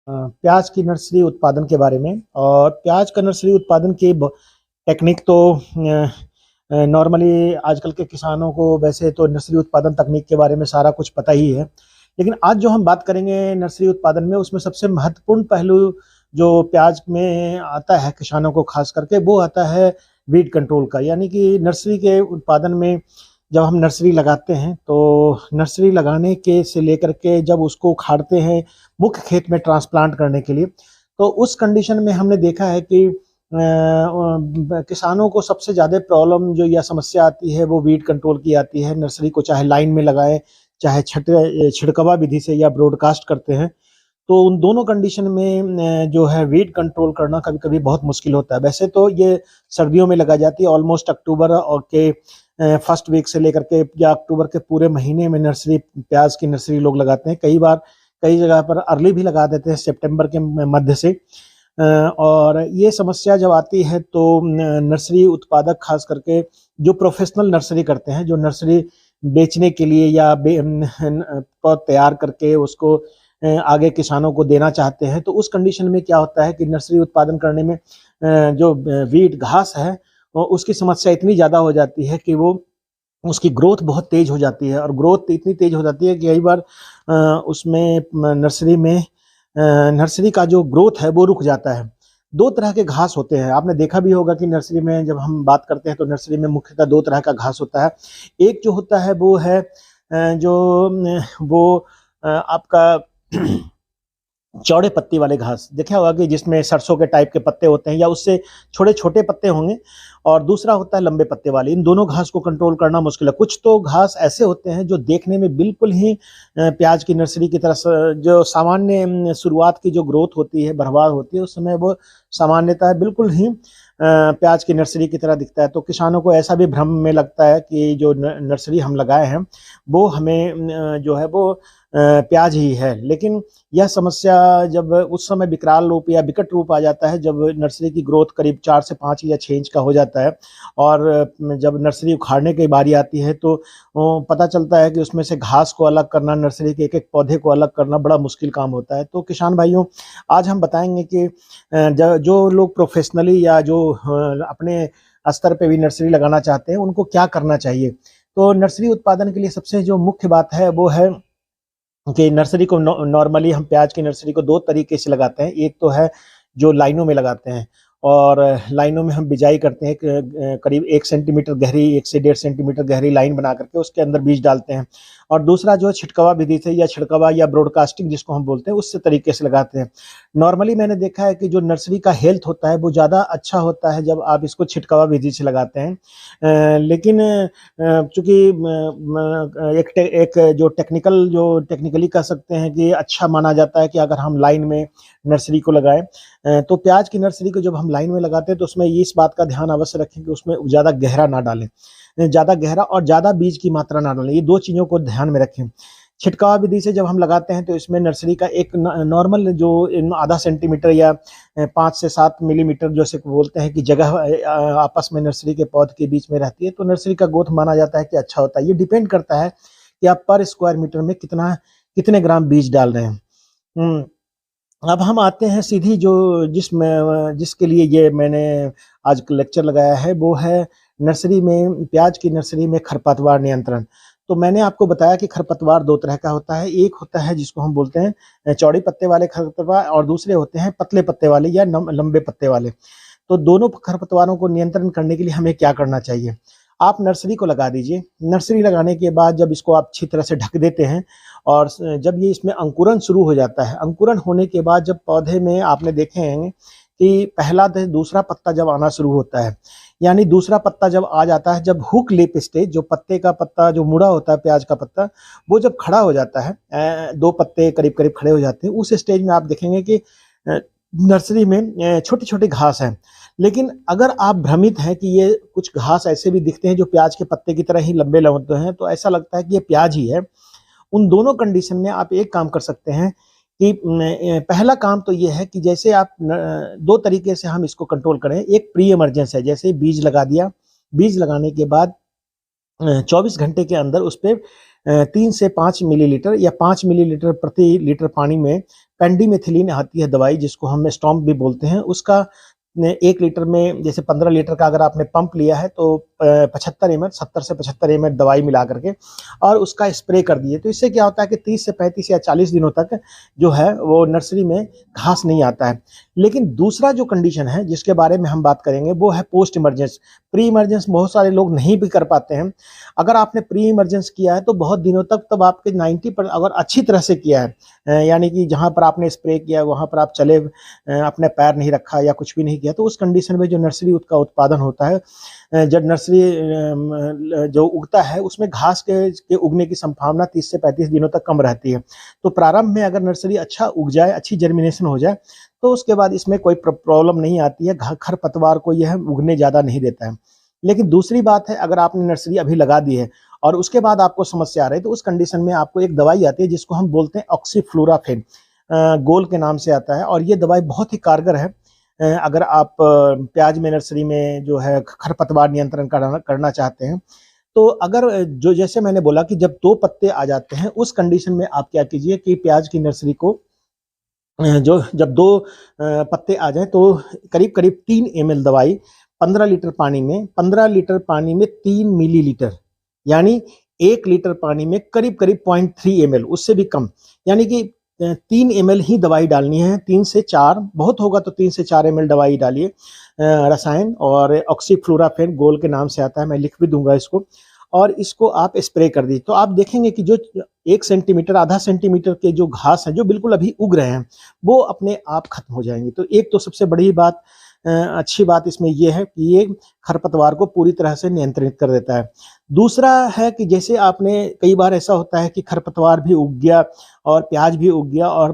प्याज की नर्सरी उत्पादन के बारे में। और प्याज का नर्सरी उत्पादन की टेक्निक तो नॉर्मली आजकल के किसानों को वैसे तो नर्सरी उत्पादन तकनीक के बारे में सारा कुछ पता ही है। लेकिन आज जो हम बात करेंगे नर्सरी उत्पादन में, उसमें सबसे महत्वपूर्ण पहलू जो प्याज में आता है किसानों को खास करके, वो आता है वीड कंट्रोल का। यानी कि नर्सरी के उत्पादन में जब हम नर्सरी लगाते हैं तो नर्सरी लगाने के से लेकर के जब उसको उखाड़ते हैं मुख्य खेत में ट्रांसप्लांट करने के लिए, तो उस कंडीशन में हमने देखा है कि किसानों को सबसे ज़्यादा प्रॉब्लम जो या समस्या आती है वो वीड कंट्रोल की आती है। नर्सरी को चाहे लाइन में लगाएं, चाहे छिड़कवा विधि से या ब्रॉडकास्ट करते हैं, तो उन दोनों कंडीशन में जो है वीड कंट्रोल करना कभी कभी बहुत मुश्किल होता है। वैसे तो ये सर्दियों में लगाई जाती है, ऑलमोस्ट अक्टूबर और के फर्स्ट वीक से लेकर के या अक्टूबर के पूरे महीने में नर्सरी प्याज की नर्सरी लोग लगाते हैं। कई बार कई जगह पर अर्ली भी लगा देते हैं, सितंबर के मध्य से। और ये समस्या जब आती है तो नर्सरी उत्पादक खास करके जो प्रोफेशनल नर्सरी करते हैं, जो नर्सरी बेचने के लिए या पौध तैयार करके उसको आगे किसानों को देना चाहते हैं, तो उस कंडीशन में क्या होता है कि नर्सरी उत्पादन करने में जो वीड घास है उसकी समस्या इतनी ज़्यादा हो जाती है कि वो उसकी ग्रोथ बहुत तेज हो जाती है। और ग्रोथ इतनी तेज हो जाती है कि कई बार उसमें नर्सरी का जो ग्रोथ है वो रुक जाता है। दो तरह के घास होते हैं, आपने देखा भी होगा कि नर्सरी में जब हम बात करते हैं तो नर्सरी में मुख्यतः दो तरह का घास होता है। एक जो होता है वो है आपका चौड़े पत्ती वाले घास, देखा होगा कि जिसमें सरसों के टाइप के पत्ते होते हैं या उससे छोटे छोटे पत्ते होंगे। और दूसरा होता है लंबे पत्ते वाले। इन दोनों घास को कंट्रोल करना मुश्किल है। कुछ तो घास ऐसे होते हैं जो देखने में बिल्कुल ही प्याज की नर्सरी की तरह, जो सामान्य शुरुआत की जो ग्रोथ होती है, बढ़वार होती है, उस समय वो सामान्यतः बिल्कुल ही प्याज की नर्सरी की तरह दिखता है। तो किसानों को ऐसा भी भ्रम में लगता है कि जो नर्सरी हम लगाए हैं वो हमें जो है वो प्याज ही है। लेकिन यह समस्या जब उस समय विकराल रूप या विकट रूप आ जाता है जब नर्सरी की ग्रोथ करीब 4 से 5 या 6 इंच का हो जाता है। और जब नर्सरी उखाड़ने की बारी आती है तो पता चलता है कि उसमें से घास को अलग करना, नर्सरी के एक एक पौधे को अलग करना बड़ा मुश्किल काम होता है। तो किसान भाइयों, आज हम बताएंगे कि जो लोग प्रोफेशनली या जो अपने स्तर पे भी नर्सरी लगाना चाहते हैं उनको क्या करना चाहिए। तो नर्सरी उत्पादन के लिए सबसे जो मुख्य बात है वो है कि नर्सरी को नॉर्मली हम प्याज की नर्सरी को दो तरीके से लगाते हैं। एक तो है जो लाइनों में लगाते हैं, और लाइनों में हम बिजाई करते हैं, करीब 1 सेंटीमीटर गहरी, 1 से 1.5 सेंटीमीटर गहरी लाइन बना करके उसके अंदर बीज डालते हैं। और दूसरा जो है छिटकवा विधि से या छिड़कवा या ब्रॉडकास्टिंग जिसको हम बोलते हैं, उससे तरीके से लगाते हैं। नॉर्मली मैंने देखा है कि जो नर्सरी का हेल्थ होता है वो ज़्यादा अच्छा होता है जब आप इसको छिटकवा विधि से लगाते हैं। लेकिन चूंकि एक जो टेक्निकली कह सकते हैं कि अच्छा माना जाता है कि अगर हम लाइन में नर्सरी को लगाएं, तो प्याज की नर्सरी को जब हम लाइन में लगाते हैं तो उसमें इस बात का ध्यान अवश्य रखें कि उसमें ज़्यादा गहरा ना डालें, ज़्यादा गहरा और ज़्यादा बीज की मात्रा ना डालें। ये दो चीज़ों को ध्यान में रखें। छिटकाव विधि से जब हम लगाते हैं तो इसमें नर्सरी का एक नॉर्मल जो आधा सेंटीमीटर या 5 से 7 मिलीमीटर जैसे बोलते हैं कि जगह आपस में नर्सरी के पौध के बीच में रहती है, तो नर्सरी का ग्रोथ माना जाता है कि अच्छा होता है। ये डिपेंड करता है कि आप पर स्क्वायर मीटर में कितने ग्राम बीज डाल रहे हैं। अब हम आते हैं सीधी जो जिसके लिए ये मैंने आज लेक्चर लगाया है, वो है नर्सरी में, प्याज की नर्सरी में खरपतवार नियंत्रण। तो मैंने आपको बताया कि खरपतवार दो तरह का होता है। एक होता है जिसको हम बोलते हैं चौड़ी पत्ते वाले खरपतवार, और दूसरे होते हैं पतले पत्ते वाले या लंबे पत्ते वाले। तो दोनों खरपतवारों को नियंत्रण करने के लिए हमें क्या करना चाहिए। आप नर्सरी को लगा दीजिए। नर्सरी लगाने के बाद जब इसको आप अच्छी तरह से ढक देते हैं और जब ये इसमें अंकुरन शुरू हो जाता है, अंकुरन होने के बाद जब पौधे में आपने देखे हैं कि पहला दूसरा पत्ता जब आना शुरू होता है, यानी दूसरा पत्ता जब आ जाता है, जब हुक लिप स्टेज, जो पत्ते का पत्ता जो मुड़ा होता है प्याज का पत्ता, वो जब खड़ा हो जाता है, दो पत्ते करीब करीब खड़े हो जाते हैं, उस स्टेज में आप देखेंगे कि नर्सरी में छोटी छोटी घास है। लेकिन अगर आप भ्रमित हैं कि ये कुछ घास ऐसे भी दिखते हैं जो प्याज के पत्ते की तरह ही लंबे लंबे हैं, तो ऐसा लगता है कि ये प्याज ही है, उन दोनों कंडीशन में आप एक काम कर सकते हैं कि पहला काम तो ये है कि जैसे आप दो तरीके से हम इसको कंट्रोल करें। एक प्री इमरजेंस है, जैसे बीज लगा दिया, बीज लगाने के बाद 24 घंटे के अंदर उस पर 3 से 5 मिलीलीटर या 5 मिलीलीटर प्रति लीटर पानी में पेंडिमेथिलीन आती है दवाई, जिसको हम स्टॉम्प भी बोलते हैं, उसका 1 लीटर में जैसे 15 लीटर का अगर आपने पंप लिया है तो 75 ml 70 से 75 ml दवाई मिला करके और उसका स्प्रे कर दिए। तो इससे क्या होता है कि 30 से 35 या 40 दिनों तक जो है वो नर्सरी में घास नहीं आता है। लेकिन दूसरा जो कंडीशन है जिसके बारे में हम बात करेंगे वो है पोस्ट इमरजेंस। प्री इमरजेंस बहुत सारे लोग नहीं भी कर पाते हैं। अगर आपने प्री इमरजेंस किया है तो बहुत दिनों तक तब आपके 90% अगर अच्छी तरह से किया है, यानी कि जहाँ पर आपने स्प्रे किया वहाँ पर आप चले, अपने पैर नहीं रखा या कुछ भी नहीं किया, तो उस कंडीशन में जो नर्सरी का उत्पादन होता है, जब नर्सरी जो उगता है उसमें घास के उगने की संभावना 30 से 35 दिनों तक कम रहती है। तो प्रारंभ में अगर नर्सरी अच्छा उग जाए, अच्छी जर्मिनेशन हो जाए, तो उसके बाद इसमें कोई प्रॉब्लम नहीं आती है, खरपतवार को यह उगने ज़्यादा नहीं देता है। लेकिन दूसरी बात है, अगर आपने नर्सरी अभी लगा दी है और उसके बाद आपको समस्या आ रही है, तो उस कंडीशन में आपको एक दवाई आती है जिसको हम बोलते हैं ऑक्सीफ्लोराफेन, गोल के नाम से आता है, और ये दवाई बहुत ही कारगर है। अगर आप प्याज में नर्सरी में जो है खरपतवार नियंत्रण करना चाहते हैं, तो अगर जो जैसे मैंने बोला कि जब 2 पत्ते आ जाते हैं उस कंडीशन में आप क्या कीजिए कि प्याज की नर्सरी को जो जब 2 पत्ते आ जाए तो करीब करीब 3 ml दवाई 15 लीटर पानी में 3 मिलीलीटर, यानी 1 लीटर पानी में करीब करीब 0.3 ml, उससे भी कम, यानी कि 3 ml ही दवाई डालनी है। 3 से 4 बहुत होगा तो 3 से 4 ml दवाई डालिए, रसायन, और ऑक्सीफ्लोराफेन गोल के नाम से आता है, मैं लिख भी दूंगा इसको, और इसको आप स्प्रे कर दीजिए। तो आप देखेंगे कि जो 1 सेंटीमीटर आधा सेंटीमीटर के जो घास हैं जो बिल्कुल अभी उग रहे हैं वो अपने आप खत्म हो जाएंगे। तो एक तो सबसे बड़ी बात, अच्छी बात इसमें यह है कि ये खरपतवार को पूरी तरह से नियंत्रित कर देता है। दूसरा है कि जैसे आपने कई बार ऐसा होता है कि खरपतवार भी उग गया और प्याज भी उग गया और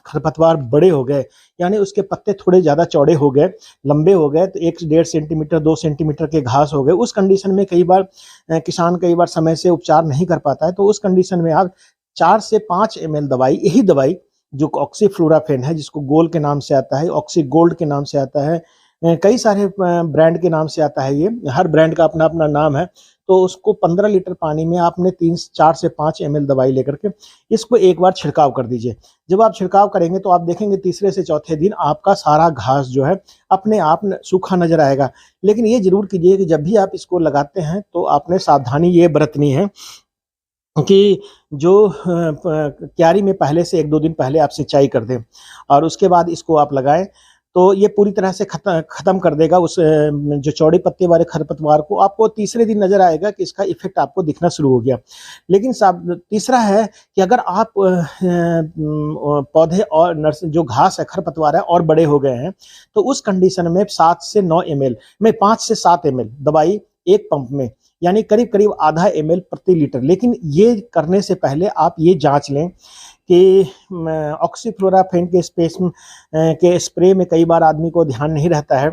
खरपतवार बड़े हो गए, यानी उसके पत्ते थोड़े ज़्यादा चौड़े हो गए, लंबे हो गए, तो 1 से 1.5 सेंटीमीटर 2 सेंटीमीटर के घास हो गए। उस कंडीशन में कई बार किसान समय से उपचार नहीं कर पाता है। तो उस कंडीशन में आप 4 से 5 ml दवाई, यही दवाई जो ऑक्सीफ्लोराफेन है, जिसको गोल के नाम से आता है, ऑक्सी गोल्ड के नाम से आता है, कई सारे ब्रांड के नाम से आता है, ये हर ब्रांड का अपना अपना नाम है। तो उसको 15 लीटर पानी में आपने 4 से 5 ml दवाई लेकर के इसको एक बार छिड़काव कर दीजिए। जब आप छिड़काव करेंगे तो आप देखेंगे तीसरे से चौथे दिन आपका सारा घास जो है अपने आप सूखा नजर आएगा। लेकिन ये जरूर कीजिए कि जब भी आप इसको लगाते हैं तो आपने सावधानी ये बरतनी है कि जो क्यारी में पहले से 1-2 दिन पहले आप सिंचाई कर दें और उसके बाद इसको आप लगाएं, तो ये पूरी तरह से खत्म कर देगा उस जो चौड़े पत्ते वाले खरपतवार को। आपको तीसरे दिन नजर आएगा कि इसका इफेक्ट आपको दिखना शुरू हो गया। लेकिन तीसरा है कि अगर आप पौधे और जो घास है, खरपतवार है, और बड़े हो गए हैं, तो उस कंडीशन में 7 से 9 ml में 5 से 7 ml दवाई एक पंप में, यानी करीब करीब आधा ml प्रति लीटर। लेकिन ये करने से पहले आप ये जांच लें कि ऑक्सीफ्लोराफेन के स्प्रे में कई बार आदमी को ध्यान नहीं रहता है।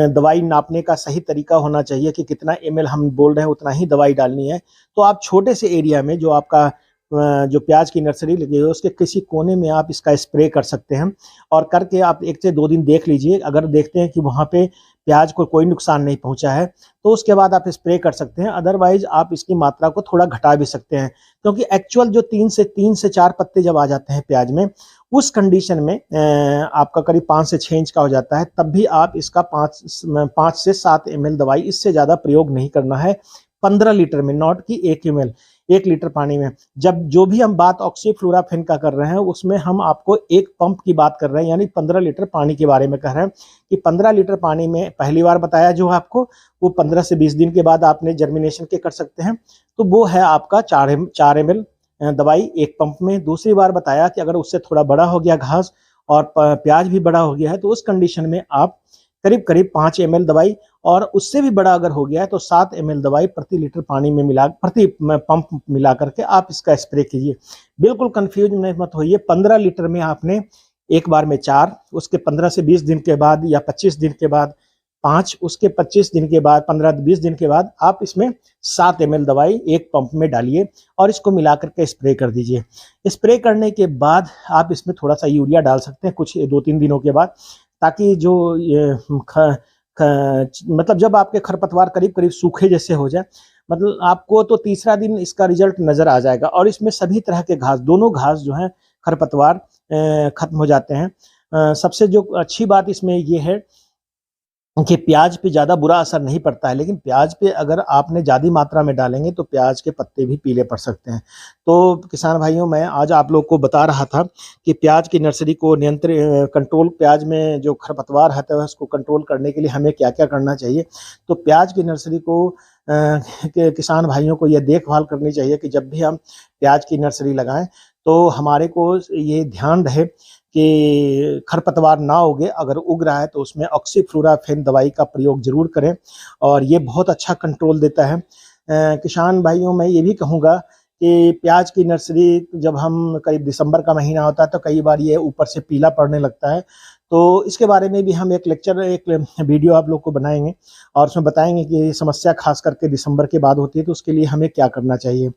दवाई नापने का सही तरीका होना चाहिए कि कितना ml हम बोल रहे हैं उतना ही दवाई डालनी है। तो आप छोटे से एरिया में जो आपका जो प्याज की नर्सरी लगी है उसके किसी कोने में आप इसका स्प्रे कर सकते हैं, और करके आप 1 से 2 दिन देख लीजिए। अगर देखते हैं कि वहाँ पे प्याज को कोई नुकसान नहीं पहुंचा है तो उसके बाद आप स्प्रे कर सकते हैं। अदरवाइज आप इसकी मात्रा को थोड़ा घटा भी सकते हैं, क्योंकि एक्चुअल जो 3 से 4 पत्ते जब आ जाते हैं प्याज में, उस कंडीशन में आपका करीब 5 से 6 इंच का हो जाता है, तब भी आप इसका 5 से 7 ml दवाई, इससे ज़्यादा प्रयोग नहीं करना है 15 लीटर में, नॉट कि 1 ml 1 लीटर पानी में। जब जो भी हम बात ऑक्सीफ्लोराफेन का कर रहे हैं उसमें हम आपको एक पंप की बात कर रहे हैं, यानी 15 लीटर पानी के बारे में कह रहे हैं कि 15 लीटर पानी में पहली बार बताया जो आपको वो 15 से 20 दिन के बाद आपने जर्मिनेशन के कर सकते हैं, तो वो है आपका 4 ml दवाई एक पंप में। दूसरी बार बताया कि अगर उससे थोड़ा बड़ा हो गया घास और प्याज भी बड़ा हो गया है तो उस कंडीशन में आप करीब करीब 5 ml दवाई, और उससे भी बड़ा अगर हो गया है तो 7 ml दवाई प्रति लीटर पानी में प्रति पंप मिला करके आप इसका स्प्रे कीजिए। बिल्कुल कंफ्यूज मत होइए। 15 लीटर में आपने एक बार में 4, उसके 15 से 20 दिन के बाद या 25 दिन के बाद 5, उसके 25 दिन के बाद 15-20 दिन के बाद आप इसमें 7 ml दवाई एक पंप में डालिए और इसको मिला करके स्प्रे कर दीजिए। स्प्रे करने के बाद आप इसमें थोड़ा सा यूरिया डाल सकते हैं कुछ 2-3 दिनों के बाद, ताकि जो मतलब जब आपके खरपतवार करीब करीब सूखे जैसे हो जाए, मतलब आपको तो तीसरा दिन इसका रिजल्ट नजर आ जाएगा। और इसमें सभी तरह के घास, दोनों घास जो है खरपतवार खत्म हो जाते हैं। सबसे जो अच्छी बात इसमें ये है कि प्याज पे ज़्यादा बुरा असर नहीं पड़ता है, लेकिन प्याज पे अगर आपने ज़्यादा मात्रा में डालेंगे तो प्याज के पत्ते भी पीले पड़ सकते हैं। तो किसान भाइयों, मैं आज आप लोग को बता रहा था कि प्याज की नर्सरी को कंट्रोल, प्याज में जो खरपतवार रहता है उसको कंट्रोल करने के लिए हमें क्या क्या करना चाहिए। तो प्याज की नर्सरी को किसान भाइयों को यह देखभाल करनी चाहिए कि जब भी हम प्याज की नर्सरी लगाएं तो हमारे को ये ध्यान रहे कि खरपतवार ना उगे। अगर उग रहा है तो उसमें ऑक्सीफ्लोराफेन दवाई का प्रयोग जरूर करें, और ये बहुत अच्छा कंट्रोल देता है। किसान भाइयों, मैं ये भी कहूँगा कि प्याज की नर्सरी जब हम करीब दिसंबर का महीना होता है तो कई बार ये ऊपर से पीला पड़ने लगता है। तो इसके बारे में भी हम एक वीडियो आप लोग को बनाएंगे और उसमें बताएंगे कि ये समस्या खास करके दिसंबर के बाद होती है, तो उसके लिए हमें क्या करना चाहिए।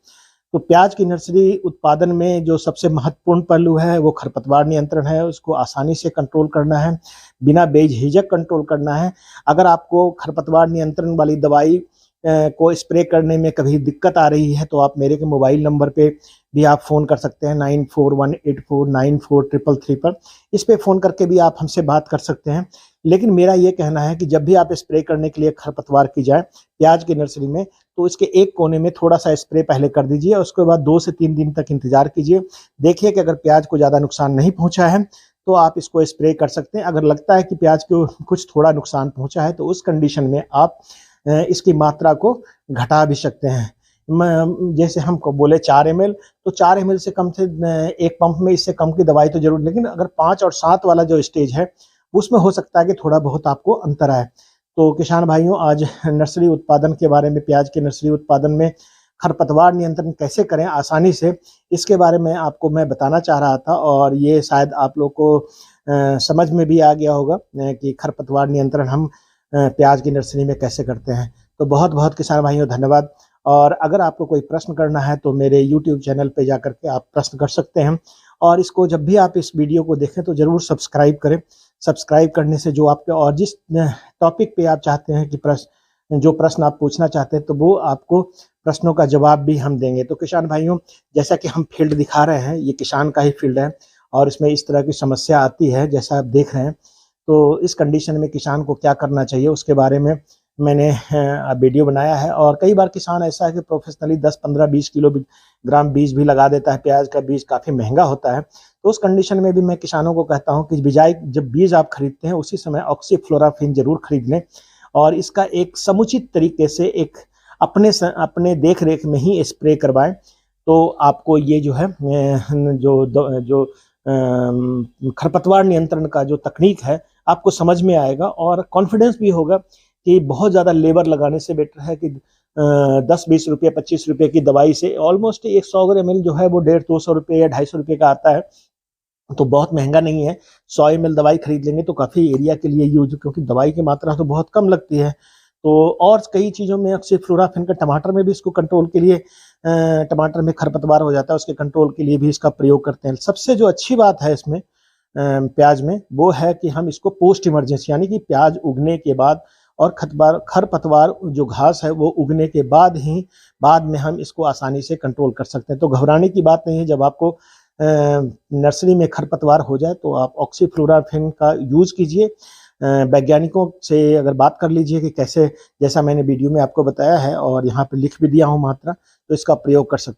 तो प्याज की नर्सरी उत्पादन में जो सबसे महत्वपूर्ण पहलू है वो खरपतवार नियंत्रण है। उसको आसानी से कंट्रोल करना है, बिना बेझिझक कंट्रोल करना है। अगर आपको खरपतवार नियंत्रण वाली दवाई को स्प्रे करने में कभी दिक्कत आ रही है तो आप मेरे के मोबाइल नंबर पे भी आप फ़ोन कर सकते हैं, 9418494333 पर। इस पे फ़ोन करके भी आप हमसे बात कर सकते हैं। लेकिन मेरा ये कहना है कि जब भी आप स्प्रे करने के लिए खरपतवार की जाए प्याज की नर्सरी में, तो इसके एक कोने में थोड़ा सा स्प्रे पहले कर दीजिए, उसके बाद 2 से 3 दिन तक इंतजार कीजिए। देखिए कि अगर प्याज को ज़्यादा नुकसान नहीं पहुंचा है तो आप इसको स्प्रे कर सकते हैं। अगर लगता है कि प्याज को कुछ थोड़ा नुकसान पहुंचा है तो उस कंडीशन में आप इसकी मात्रा को घटा भी सकते हैं। जैसे हम बोले 4 ml, तो 4 ml से कम से एक पंप में इससे कम की दवाई तो जरूर, लेकिन अगर 5 और 7 वाला जो स्टेज है उसमें हो सकता है कि थोड़ा बहुत आपको अंतर आए। तो किसान भाइयों, आज नर्सरी उत्पादन के बारे में, प्याज के नर्सरी उत्पादन में खरपतवार नियंत्रण कैसे करें आसानी से, इसके बारे में आपको मैं बताना चाह रहा था। और ये शायद आप लोग को समझ में भी आ गया होगा कि खरपतवार नियंत्रण हम प्याज की नर्सरी में कैसे करते हैं। तो बहुत बहुत किसान भाइयों धन्यवाद। और अगर आपको कोई प्रश्न करना है तो मेरे YouTube चैनल पे जा करके आप प्रश्न कर सकते हैं। और इसको जब भी आप इस वीडियो को देखें तो ज़रूर सब्सक्राइब करें। सब्सक्राइब करने से जो आपके, और जिस टॉपिक पे आप चाहते हैं कि जो प्रश्न आप पूछना चाहते हैं तो वो आपको प्रश्नों का जवाब भी हम देंगे। तो किसान भाइयों, जैसा कि हम फील्ड दिखा रहे हैं, ये किसान का ही फील्ड है और इसमें इस तरह की समस्या आती है जैसा आप देख रहे हैं। तो इस कंडीशन में किसान को क्या करना चाहिए उसके बारे में मैंने वीडियो बनाया है। और कई बार किसान ऐसा है कि प्रोफेशनली 10, 15, 20 किलोग्राम बीज भी लगा देता है। प्याज का बीज काफ़ी महंगा होता है, तो उस कंडीशन में भी मैं किसानों को कहता हूं कि बिजाई जब बीज आप खरीदते हैं उसी समय ऑक्सीफ्लोराफिन जरूर खरीद लें, और इसका एक समुचित तरीके से एक अपने देख रेख में ही स्प्रे करवाएं। तो आपको ये जो है जो खरपतवार नियंत्रण का जो तकनीक है आपको समझ में आएगा, और कॉन्फिडेंस भी होगा कि बहुत ज़्यादा लेबर लगाने से बेटर है कि 10-20 रुपये 25 रुपये की दवाई से ऑलमोस्ट 100 ml जो है वो 150-200 रुपये या 250 रुपये का आता है। तो बहुत महंगा नहीं है। 100 ml दवाई खरीद लेंगे तो काफ़ी एरिया के लिए यूज, क्योंकि दवाई की मात्रा तो बहुत कम लगती है। तो और कई चीज़ों में ऑक्सीफ्लोराफिन का, टमाटर में भी इसको कंट्रोल के लिए, टमाटर में खरपतवार हो जाता है उसके कंट्रोल के लिए भी इसका प्रयोग करते हैं। सबसे जो अच्छी बात है इसमें प्याज में वो है कि हम इसको पोस्ट इमरजेंसी, यानी कि प्याज उगने के बाद और खरपतवार जो घास है वो उगने के बाद में हम इसको आसानी से कंट्रोल कर सकते हैं। तो घबराने की बात नहीं है। जब आपको नर्सरी में खरपतवार हो जाए तो आप ऑक्सीफ्लोराफिन का यूज कीजिए। वैज्ञानिकों से अगर बात कर लीजिए कि कैसे, जैसा मैंने वीडियो में आपको बताया है और यहाँ पे लिख भी दिया हूँ मात्रा, तो इसका प्रयोग कर सकते हैं।